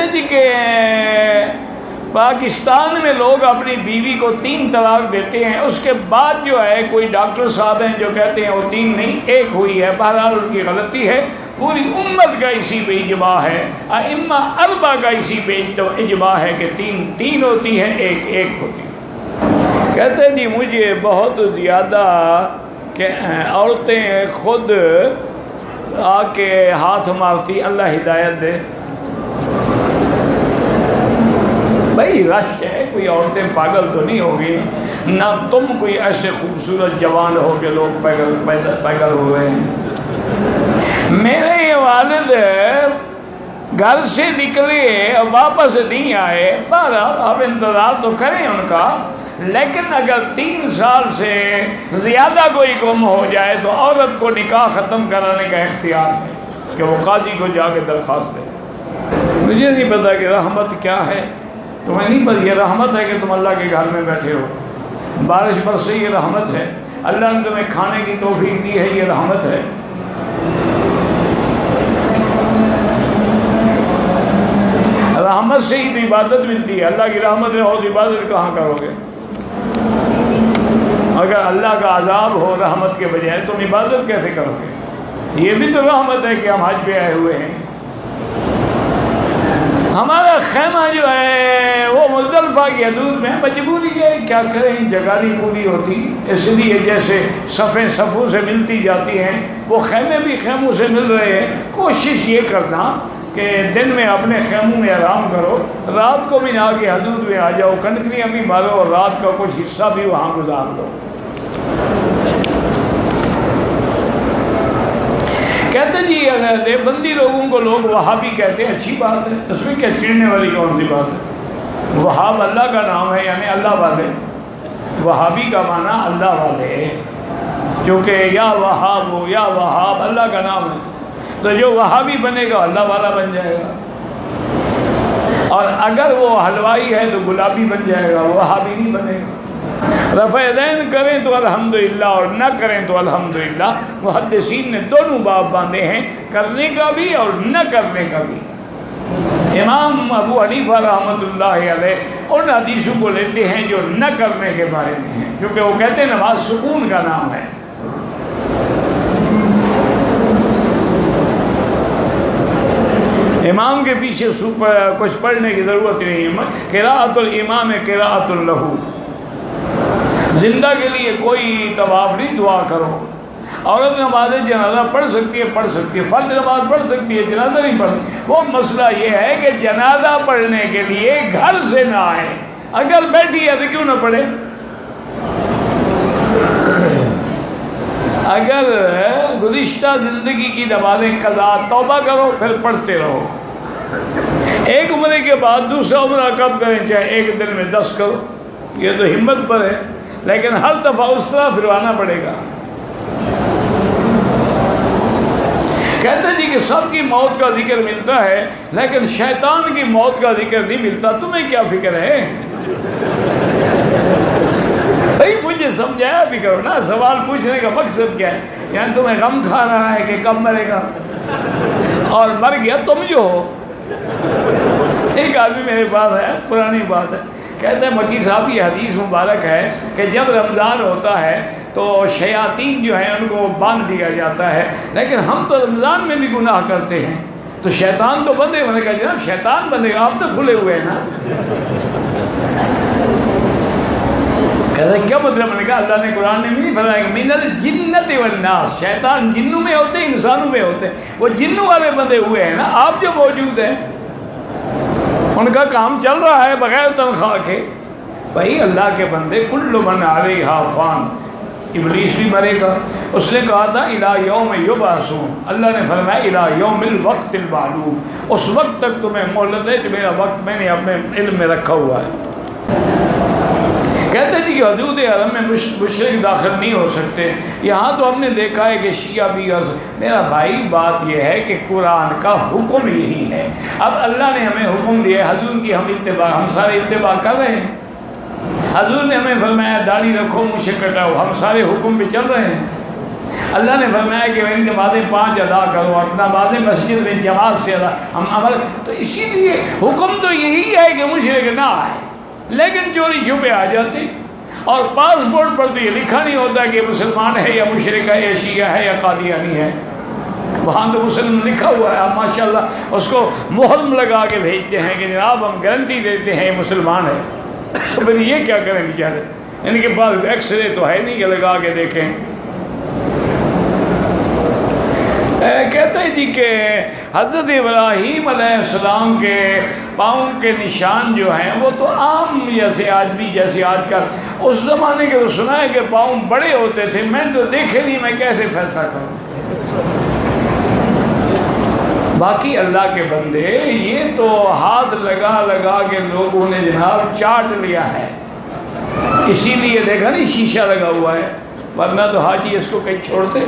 کہتے جی کہ پاکستان میں لوگ اپنی بیوی کو 3 طلاق دیتے ہیں، اس کے بعد جو ہے کوئی ڈاکٹر صاحب ہیں جو کہتے ہیں وہ 3 نہیں 1 ہوئی ہے، بہرحال ان کی غلطی ہے، پوری امت کا اسی پہ اجماع ہے، ائمہ 4 کا اسی پہ اجماع ہے کہ 3 ہوتی ہے، 1 ہوتی ہے۔ کہتے جی مجھے بہت زیادہ کہ عورتیں خود آ کے ہاتھ مارتی، اللہ ہدایت دے۔ بھائی رش ہے، کوئی عورتیں پاگل تو نہیں ہوگی، نہ تم کوئی ایسے خوبصورت جوان ہو کہ لوگ پاگل ہوئے ہیں۔ میرے یہ والد گھر سے نکلے اور واپس نہیں آئے، بہرحال آپ انتظار تو کریں ان کا، لیکن اگر 3 سال سے زیادہ کوئی گم ہو جائے تو عورت کو نکاح ختم کرانے کا اختیار ہے کہ وہ قاضی کو جا کے درخواست دے۔ مجھے نہیں پتا کہ رحمت کیا ہے، تمہیں نہیں پتا یہ رحمت ہے کہ تم اللہ کے گھر میں بیٹھے ہو، بارش برسے یہ رحمت ہے، اللہ نے تمہیں کھانے کی توفیق دی ہے یہ رحمت ہے۔ رحمت سے ہی تو عبادت ملتی ہے، اللہ کی رحمت میں اور عبادت کہاں کرو گے؟ اگر اللہ کا عذاب ہو رحمت کے بجائے تم عبادت کیسے کرو گے؟ یہ بھی تو رحمت ہے کہ ہم حج پہ آئے ہوئے ہیں۔ ہمارا خیمہ جو ہے وہ مزدلفہ کی حدود میں، مجبوری ہے کیا کریں، جگہ نہیں پوری ہوتی، اس لیے جیسے صفیں صفوں سے ملتی جاتی ہیں وہ خیمے بھی خیموں سے مل رہے ہیں۔ کوشش یہ کرنا کہ دن میں اپنے خیموں میں آرام کرو، رات کو مینا کی حدود میں آ جاؤ، کنکریاں بھی مارو اور رات کا کچھ حصہ بھی وہاں گزار دو۔ کہتے جی دیوبندی لوگوں کو لوگ وہابی کہتے ہیں، اچھی بات ہے، اس میں کیا چڑھنے والی کون سی بات ہے؟ وہاب اللہ کا نام ہے، یعنی اللہ والے، وہابی کا معنی اللہ والے، کیونکہ یا وہاب ہو یا وہاب اللہ کا نام ہے، تو جو وہابی بنے گا اللہ والا بن جائے گا، اور اگر وہ حلوائی ہے تو گلابی بن جائے گا، وہابی نہیں بنے گا۔ رفع دین کریں تو الحمدللہ اور نہ کریں تو الحمدللہ، محدثین نے دونوں باب باندھے ہیں، کرنے کا بھی اور نہ کرنے کا بھی۔ امام ابو حنیفہ رحمۃ اللہ علیہ ان حدیثوں کو لیتے ہیں جو نہ کرنے کے بارے میں ہیں، کیونکہ وہ کہتے ہیں نماز سکون کا نام ہے۔ امام کے پیچھے کچھ پڑھنے کی ضرورت نہیں ہے، قراءۃ الامام قراءۃ لہ، زندہ کے لیے کوئی طواف نہیں، دعا کرو۔ عورت نماز جنازہ پڑھ سکتی ہے، فرض نماز پڑھ سکتی ہے، جنازہ نہیں پڑھ سکتی۔ وہ مسئلہ یہ ہے کہ جنازہ پڑھنے کے لیے گھر سے نہ آئے، اگر بیٹھی ہے تو کیوں نہ پڑھے؟ اگر گزشتہ زندگی کی نمازیں قضا توبہ کرو پھر پڑھتے رہو، ایک عمرے کے بعد دوسرا عمرہ کب کریں، چاہے ایک دن میں 10 کرو، یہ تو ہمت پر ہے، لیکن ہر دفعہ اس طرح پھروانا پڑے گا۔ کہتے جی کہ سب کی موت کا ذکر ملتا ہے لیکن شیطان کی موت کا ذکر نہیں ملتا، تمہیں کیا فکر ہے؟ بھائی مجھے سمجھایا بھی کرو نا، سوال پوچھنے کا مقصد کیا ہے؟ یعنی تمہیں غم کھا رہا ہے کہ کب مرے گا، اور مر گیا تم جو ہو۔ ایک آدمی میرے پاس ہے، پرانی بات ہے، کہتے ہیں مکی صاحب یہ حدیث مبارک ہے کہ جب رمضان ہوتا ہے تو شیاطین جو ہیں ان کو باندھ دیا جاتا ہے، لیکن ہم تو رمضان میں بھی گناہ کرتے ہیں، تو شیطان تو بندے ہونے کا، جناب شیطان بندے گا، آپ تو کھلے ہوئے ہیں نا۔ کہتے ہیں کیا مطلب؟ میں نے کہا اللہ نے قرآن میں نہیں فرمایا کہ من الجنۃ والناس، شیطان جنوں میں ہوتے ہیں انسانوں میں ہوتے ہیں، وہ جنوں والے بندے ہوئے ہیں نا، آپ جو موجود ہیں ان کا کام چل رہا ہے بغیر تنخواہ کے۔ بھائی اللہ کے بندے کل من علیہا فان، ابلیس بھی مرے گا، اس نے کہا تھا الی یوم یبعثون، اللہ نے فرمایا الی یوم الوقت المعلوم، اس وقت تک تمہیں مہلت ہے کہ میرا وقت میں نے اپنے علم میں رکھا ہوا ہے۔ کہتے ہیں کہ حدود حرم میں مشرک داخل نہیں ہو سکتے، یہاں تو ہم نے دیکھا ہے کہ شیعہ بھی میرا بھائی بات یہ ہے کہ قرآن کا حکم یہی ہے، اب اللہ نے ہمیں حکم دیا ہے، حضور کی ہم سارے اتباع کر رہے ہیں، حضور نے ہمیں فرمایا داڑھی رکھو منہ سے کٹاؤ، ہم سارے حکم پہ چل رہے ہیں۔ اللہ نے فرمایا کہ میری نمازیں 5 ادا کرو اور نمازیں مسجد میں جماعت سے ادا ہم عمل. تو اسی لیے حکم تو یہی ہے کہ مشرک نہ آئے، لیکن چوری چھپے آ جاتے. اور پاسپورٹ پر تو یہ لکھا نہیں ہوتا کہ مسلمان ہے یا مشرک ہے یا شیعہ ہے یا قادیانی ہے. وہاں تو مسلم لکھا ہوا ہے، آپ ماشاءاللہ اس کو مہر لگا کے بھیجتے ہیں کہ جناب ہم گارنٹی دیتے ہیں یہ مسلمان ہے. تو پھر یہ کیا کریں بیچارے، ان کے پاس ایکس رے تو ہے نہیں کہ لگا کے دیکھیں. کہتے ہیں جی کہ حضرت ابراہیم علیہ السلام کے پاؤں کے نشان جو ہیں وہ تو عام جیسے آج بھی جیسے آج کل، اس زمانے کے تو سنا ہے کہ پاؤں بڑے ہوتے تھے، میں تو دیکھے نہیں، میں کیسے فیصلہ کروں. باقی اللہ کے بندے یہ تو ہاتھ لگا لگا کے لوگوں نے جناب چاٹ لیا ہے. اسی لیے دیکھا نہیں شیشہ لگا ہوا ہے، ورنہ تو حاجی اس کو کہیں چھوڑتے.